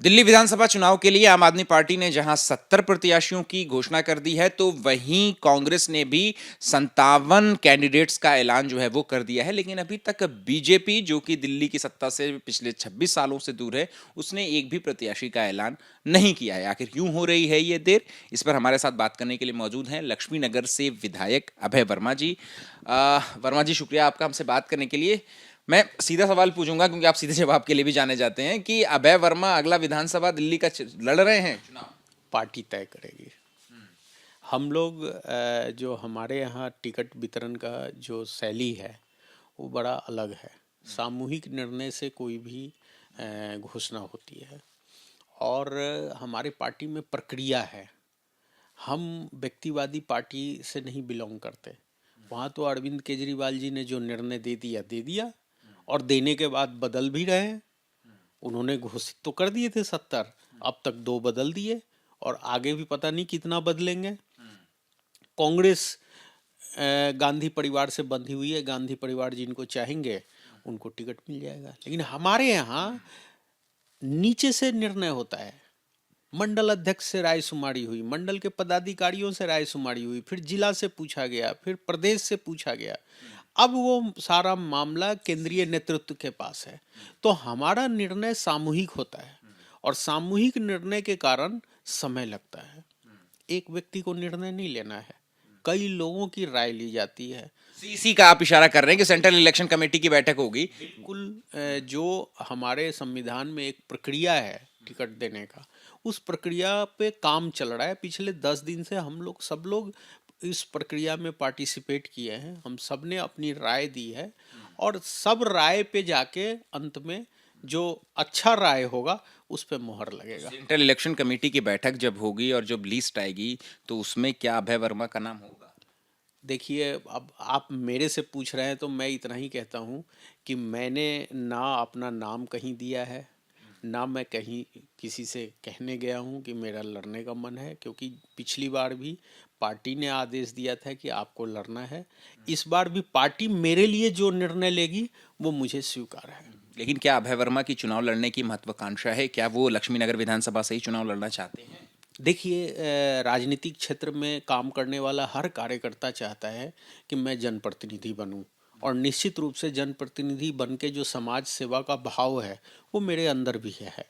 दिल्ली विधानसभा चुनाव के लिए आम आदमी पार्टी ने जहां 70 प्रत्याशियों की घोषणा कर दी है, तो वहीं कांग्रेस ने भी 57 कैंडिडेट्स का ऐलान जो है वो कर दिया है। लेकिन अभी तक बीजेपी, जो कि दिल्ली की सत्ता से पिछले 26 सालों से दूर है, उसने एक भी प्रत्याशी का ऐलान नहीं किया है। आखिर क्यों हो रही है ये देर, इस पर हमारे साथ बात करने के लिए मौजूद हैं लक्ष्मी नगर से विधायक अभय वर्मा जी। वर्मा जी, शुक्रिया आपका हमसे बात करने के लिए। मैं सीधा सवाल पूछूंगा क्योंकि आप सीधे जवाब के लिए भी जाने जाते हैं कि अभय वर्मा अगला विधानसभा दिल्ली का लड़ रहे हैं चुनाव। पार्टी तय करेगी। हम लोग जो हमारे यहाँ टिकट वितरण का जो शैली है वो बड़ा अलग है। सामूहिक निर्णय से कोई भी घोषणा होती है और हमारे पार्टी में प्रक्रिया है। हम व्यक्तिवादी पार्टी से नहीं बिलोंग करते। वहाँ तो अरविंद केजरीवाल जी ने जो निर्णय दे दिया और देने के बाद बदल भी रहे हैं। उन्होंने घोषित तो कर दिए थे 70, अब तक 2 बदल दिए और आगे भी पता नहीं कितना बदलेंगे। कांग्रेस गांधी परिवार से बंधी हुई है। गांधी परिवार जिनको चाहेंगे उनको टिकट मिल जाएगा। लेकिन हमारे यहाँ नीचे से निर्णय होता है। मंडल अध्यक्ष से राय शुमारी हुई, मंडल के पदाधिकारियों से राय शुमारी हुई, फिर जिला से पूछा गया, फिर प्रदेश से पूछा गया। अब वो सारा मामला केंद्रीय नेतृत्व के पास है। तो हमारा निर्णय सामूहिक होता है और सामूहिक निर्णय के कारण समय लगता है। एक व्यक्ति को निर्णय नहीं लेना है, कई लोगों की राय ली जाती है। सीसी का आप इशारा कर रहे हैं कि सेंट्रल इलेक्शन कमेटी की बैठक होगी। बिल्कुल। जो हमारे संविधान में एक प्रक्रिया है टिकट देने का, उस प्रक्रिया पे काम चल रहा है। पिछले 10 दिन से हम लोग सब लोग इस प्रक्रिया में पार्टिसिपेट किए हैं। हम सब ने अपनी राय दी है और सब राय पे जाके अंत में जो अच्छा राय होगा उस पे मोहर लगेगा। सेंट्रल इलेक्शन कमेटी की बैठक जब होगी और जब लिस्ट आएगी, तो उसमें क्या अभय वर्मा का नाम होगा? देखिए, अब आप मेरे से पूछ रहे हैं तो मैं इतना ही कहता हूँ कि मैंने ना अपना नाम कहीं दिया है, ना मैं कहीं किसी से कहने गया हूँ कि मेरा लड़ने का मन है। क्योंकि पिछली बार भी पार्टी ने आदेश दिया था कि आपको लड़ना है। इस बार भी पार्टी मेरे लिए जो निर्णय लेगी वो मुझे स्वीकार है। लेकिन क्या अभय वर्मा की चुनाव लड़ने की महत्वाकांक्षा है? क्या वो लक्ष्मी नगर विधानसभा से ही चुनाव लड़ना चाहते हैं? देखिए, राजनीतिक क्षेत्र में काम करने वाला हर कार्यकर्ता चाहता है कि मैं जनप्रतिनिधि बनूं और निश्चित रूप से जनप्रतिनिधि बन के जो समाज सेवा का भाव है वो मेरे अंदर भी है।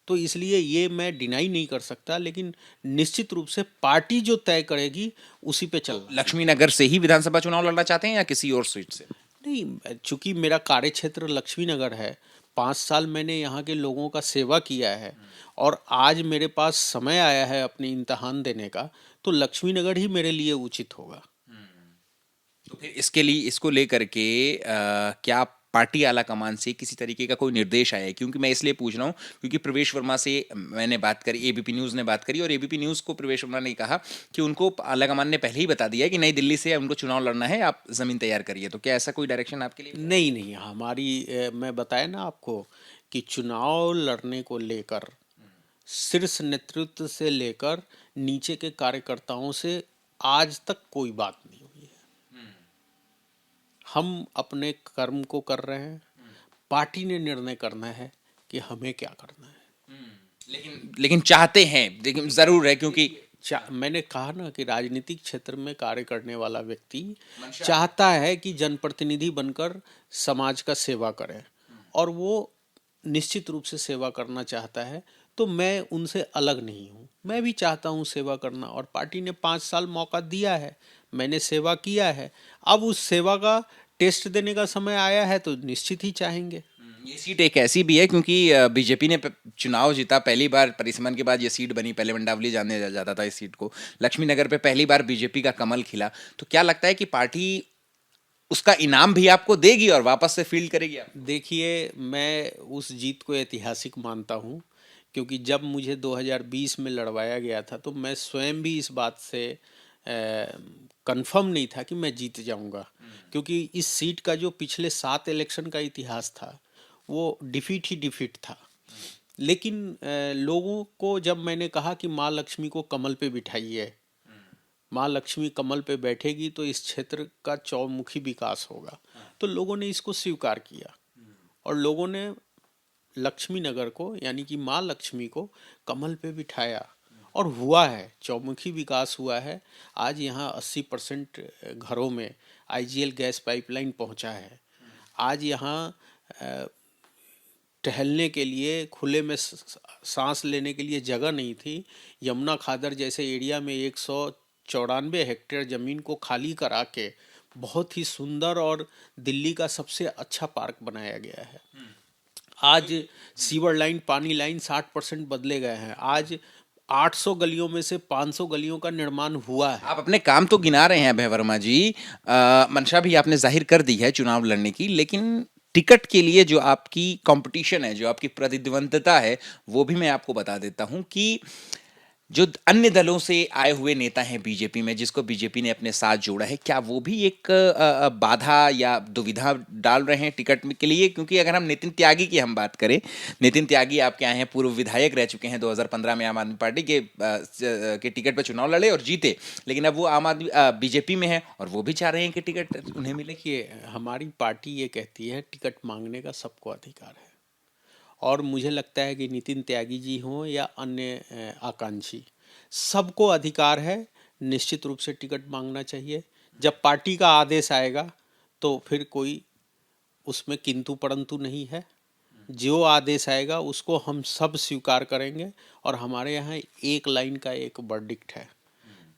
तो इसलिए ये मैं डिनाई नहीं कर सकता। लेकिन निश्चित रूप से पार्टी जो तय करेगी उसी पे चलना है। लक्ष्मी नगर से ही विधानसभा चुनाव लड़ना चाहते हैं या किसी और सीट से? नहीं, चूंकि मेरा कार्य क्षेत्र लक्ष्मी नगर है, 5 साल मैंने यहाँ के लोगों का सेवा किया है और आज मेरे पास समय आया है अपनी इम्तिहान देने का, तो लक्ष्मी नगर ही मेरे लिए उचित होगा। तो फिर इसके लिए, इसको लेकर के क्या पार्टी आला कमान से किसी तरीके का कोई निर्देश आया है? क्योंकि मैं इसलिए पूछ रहा हूँ क्योंकि प्रवेश वर्मा से मैंने बात करी, एबीपी न्यूज़ ने बात करी, और एबीपी न्यूज़ को प्रवेश वर्मा ने कहा कि उनको आला कमान ने पहले ही बता दिया है कि नई दिल्ली से उनको चुनाव लड़ना है, आप जमीन तैयार करिए। तो क्या ऐसा कोई डायरेक्शन आपके लिए भी है? नहीं नहीं, हमारी मैं बताया ना आपको कि चुनाव लड़ने को लेकर शीर्ष नेतृत्व से लेकर नीचे के कार्यकर्ताओं से आज तक कोई बात नहीं हुई है। हम अपने कर्म को कर रहे हैं। पार्टी ने निर्णय करना है कि हमें क्या करना है। लेकिन चाहते हैं, लेकिन जरूर है क्योंकि मैंने कहा ना कि राजनीतिक क्षेत्र में कार्य करने वाला व्यक्ति चाहता है कि जनप्रतिनिधि बनकर समाज का सेवा करे और वो निश्चित रूप से सेवा करना चाहता है। तो मैं उनसे अलग नहीं हूँ, मैं भी चाहता हूँ सेवा करना और पार्टी ने 5 साल मौका दिया है, मैंने सेवा किया है। अब उस सेवा का टेस्ट देने का समय आया है तो निश्चित ही चाहेंगे। ये सीट एक ऐसी भी है क्योंकि बीजेपी ने चुनाव जीता पहली बार, परिसमन के बाद ये सीट बनी। पहले मंडावली जाने जाता था इस सीट को। लक्ष्मी नगर पे पहली बार बीजेपी का कमल खिला। तो क्या लगता है कि पार्टी उसका इनाम भी आपको देगी और वापस से फील्ड करेगी आप? देखिए, मैं उस जीत को ऐतिहासिक मानता हूँ क्योंकि जब मुझे 2020 में लड़वाया गया था तो मैं स्वयं भी इस बात से कंफर्म नहीं था कि मैं जीत जाऊंगा। क्योंकि इस सीट का जो पिछले 7 इलेक्शन का इतिहास था वो डिफीट ही डिफीट था। लेकिन लोगों को जब मैंने कहा कि माँ लक्ष्मी को कमल पे बिठाइए, माँ लक्ष्मी कमल पे बैठेगी तो इस क्षेत्र का चौमुखी विकास होगा, तो लोगों ने इसको स्वीकार किया और लोगों ने लक्ष्मी नगर को यानी कि माँ लक्ष्मी को कमल पे बिठाया और हुआ है, चौमुखी विकास हुआ है। आज यहाँ 80% घरों में आईजीएल गैस पाइपलाइन पहुँचा है। आज यहाँ टहलने के लिए खुले में सांस लेने के लिए जगह नहीं थी। यमुना खादर जैसे एरिया में 194 हेक्टेयर ज़मीन को खाली करा के बहुत ही सुंदर और दिल्ली का सबसे अच्छा पार्क बनाया गया है। आज सीवर लाइन, पानी लाइन 60% बदले गए हैं। आज 800 गलियों में से 500 गलियों का निर्माण हुआ है। आप अपने काम तो गिना रहे हैं अभय वर्मा जी, मंशा भी आपने जाहिर कर दी है चुनाव लड़ने की, लेकिन टिकट के लिए जो आपकी कंपटीशन है, जो आपकी प्रतिद्वंदता है, वो भी मैं आपको बता देता हूं कि जो अन्य दलों से आए हुए नेता हैं बीजेपी में, जिसको बीजेपी ने अपने साथ जोड़ा है, क्या वो भी एक बाधा या दुविधा डाल रहे हैं टिकट के लिए? क्योंकि अगर हम नितिन त्यागी की हम बात करें, नितिन त्यागी आपके आए हैं, पूर्व विधायक रह चुके हैं, 2015 में आम आदमी पार्टी के टिकट पर चुनाव लड़े और जीते, लेकिन अब वो आम आदमी बीजेपी में है और वो भी चाह रहे हैं कि टिकट उन्हें मिले। देखिए, हमारी पार्टी ये कहती है टिकट मांगने का सबको अधिकार है, और मुझे लगता है कि नितिन त्यागी जी हों या अन्य आकांक्षी, सबको अधिकार है निश्चित रूप से टिकट मांगना चाहिए। जब पार्टी का आदेश आएगा तो फिर कोई उसमें किंतु परंतु नहीं है। जो आदेश आएगा उसको हम सब स्वीकार करेंगे, और हमारे यहाँ एक लाइन का एक वर्डिक्ट है,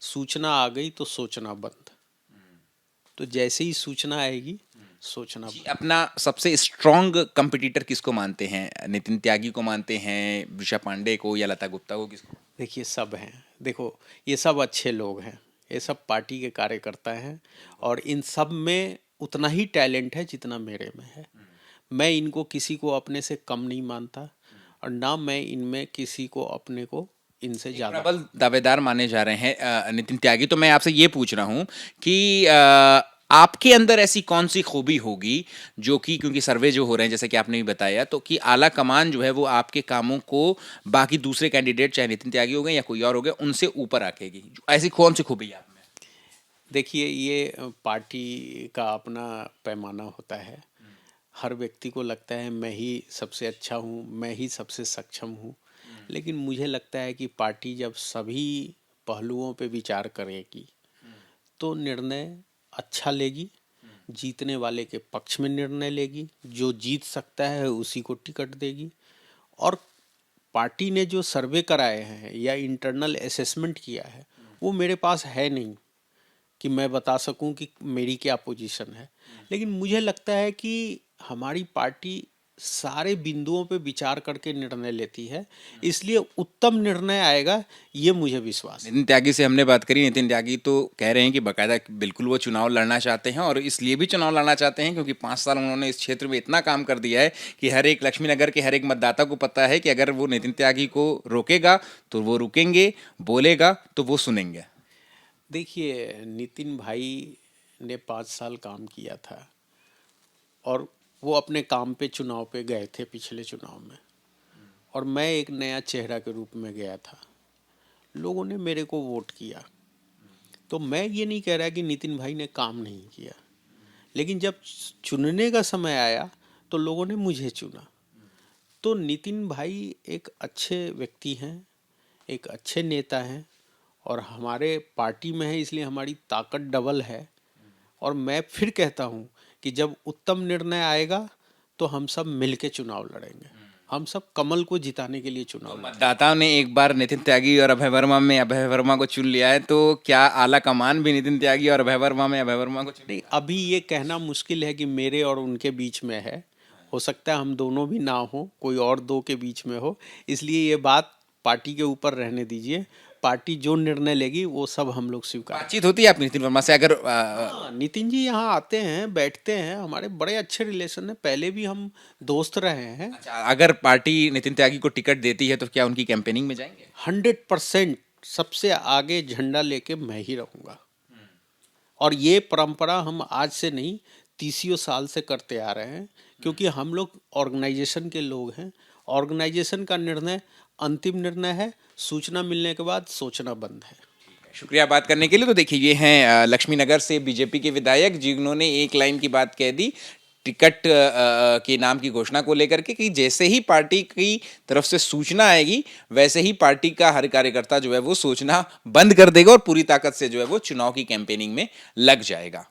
सूचना आ गई तो सोचना बंद। तो जैसे ही सूचना आएगी सोचना बंद। अपना सबसे स्ट्रॉन्ग कंपटीटर किसको मानते हैं? नितिन त्यागी को मानते हैं, ऋषभ पांडे को, या लता गुप्ता को? किसको? देखिए, सब हैं। देखो, ये सब अच्छे लोग हैं, ये सब पार्टी के कार्यकर्ता हैं, और इन सब में उतना ही टैलेंट है जितना मेरे में है। मैं इनको किसी को अपने से कम नहीं मानता, और ना मैं इनमें किसी को अपने को इनसे ज़्यादा। प्रबल दावेदार माने जा रहे हैं नितिन त्यागी। तो मैं आपसे ये पूछ रहा हूँ कि आपके अंदर ऐसी कौन सी खूबी होगी जो कि, क्योंकि सर्वे जो हो रहे हैं जैसे कि आपने भी बताया, तो कि आला कमान जो है वो आपके कामों को बाकी दूसरे कैंडिडेट, चाहे नितिन त्यागी हो गए या कोई और हो गया, उनसे ऊपर आकेगी? ऐसी कौन सी खूबी है आप में? देखिए, ये पार्टी का अपना पैमाना होता है। हर व्यक्ति को लगता है मैं ही सबसे अच्छा हूँ, मैं ही सबसे सक्षम हूँ, लेकिन मुझे लगता है कि पार्टी जब सभी पहलुओं पे विचार करेगी तो निर्णय अच्छा लेगी, जीतने वाले के पक्ष में निर्णय लेगी, जो जीत सकता है उसी को टिकट देगी। और पार्टी ने जो सर्वे कराए हैं या इंटरनल असेसमेंट किया है, वो मेरे पास है नहीं कि मैं बता सकूं कि मेरी क्या पोजीशन है, लेकिन मुझे लगता है कि हमारी पार्टी सारे बिंदुओं पे विचार करके निर्णय लेती है, इसलिए उत्तम निर्णय आएगा, ये मुझे विश्वास है। नितिन त्यागी से हमने बात करी। नितिन त्यागी तो कह रहे हैं कि बाकायदा बिल्कुल वो चुनाव लड़ना चाहते हैं, और इसलिए भी चुनाव लड़ना चाहते हैं क्योंकि 5 साल उन्होंने इस क्षेत्र में इतना काम कर दिया है कि हर एक लक्ष्मी नगर के हर एक मतदाता को पता है कि अगर वो नितिन त्यागी को रोकेगा तो वो रुकेंगे, बोलेगा तो वो सुनेंगे। देखिए, नितिन भाई ने 5 साल काम किया था, और वो अपने काम पे चुनाव पे गए थे पिछले चुनाव में, और मैं एक नया चेहरा के रूप में गया था। लोगों ने मेरे को वोट किया, तो मैं ये नहीं कह रहा कि नितिन भाई ने काम नहीं किया, लेकिन जब चुनने का समय आया तो लोगों ने मुझे चुना। तो नितिन भाई एक अच्छे व्यक्ति हैं, एक अच्छे नेता हैं, और हमारे पार्टी में है, इसलिए हमारी ताकत डबल है। और मैं फिर कहता हूँ कि जब उत्तम निर्णय आएगा तो हम सब मिलके चुनाव लड़ेंगे, हम सब कमल को जिताने के लिए चुनाव लड़ेंगे। मतदाताओं ने एक बार नितिन त्यागी और अभय वर्मा में अभय वर्मा को चुन लिया है, तो क्या आला कमान भी नितिन त्यागी और अभय वर्मा में अभय वर्मा को चुन? नहीं, अभी ये कहना मुश्किल है कि मेरे और उनके बीच में है। हो सकता है हम दोनों भी ना हो, कोई और दो के बीच में हो, इसलिए ये बात पार्टी के ऊपर रहने दीजिए। पार्टी जो निर्णय लेगी वो सब हम लोग स्वीकार। बातचीत होती है आपकी नितिन वर्मा से? अगर हाँ, नितिन जी यहाँ आते हैं, बैठते हैं, हमारे बड़े अच्छे रिलेशन है, पहले भी हम दोस्त रहे हैं। अच्छा, अगर पार्टी नितिन त्यागी को टिकट देती है तो क्या उनकी कैंपेनिंग में जाएंगे? 100% सबसे आगे झंडा लेके मैं ही रहूँगा, और ये परंपरा हम आज से नहीं 30 साल से करते आ रहे हैं, क्योंकि हम लोग ऑर्गेनाइजेशन के लोग हैं। ऑर्गेनाइजेशन का निर्णय अंतिम निर्णय है, सूचना मिलने के बाद सोचना बंद है। शुक्रिया बात करने के लिए। तो देखिए, ये हैं लक्ष्मी नगर से बीजेपी के विधायक जिन्होंने एक लाइन की बात कह दी, टिकट के नाम की घोषणा को लेकर के कि जैसे ही पार्टी की तरफ से सूचना आएगी वैसे ही पार्टी का हर कार्यकर्ता जो है वो सोचना बंद कर देगा और पूरी ताकत से जो है वो चुनाव की कैंपेनिंग में लग जाएगा।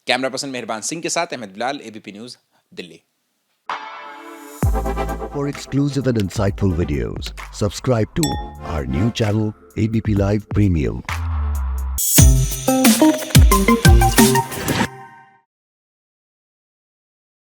कैमरा पर्सन मेहरबान सिंह के साथ Ahmad Bilal, ABP news, Delhi. For exclusive and insightful videos, subscribe to our new channel ABP Live Premium.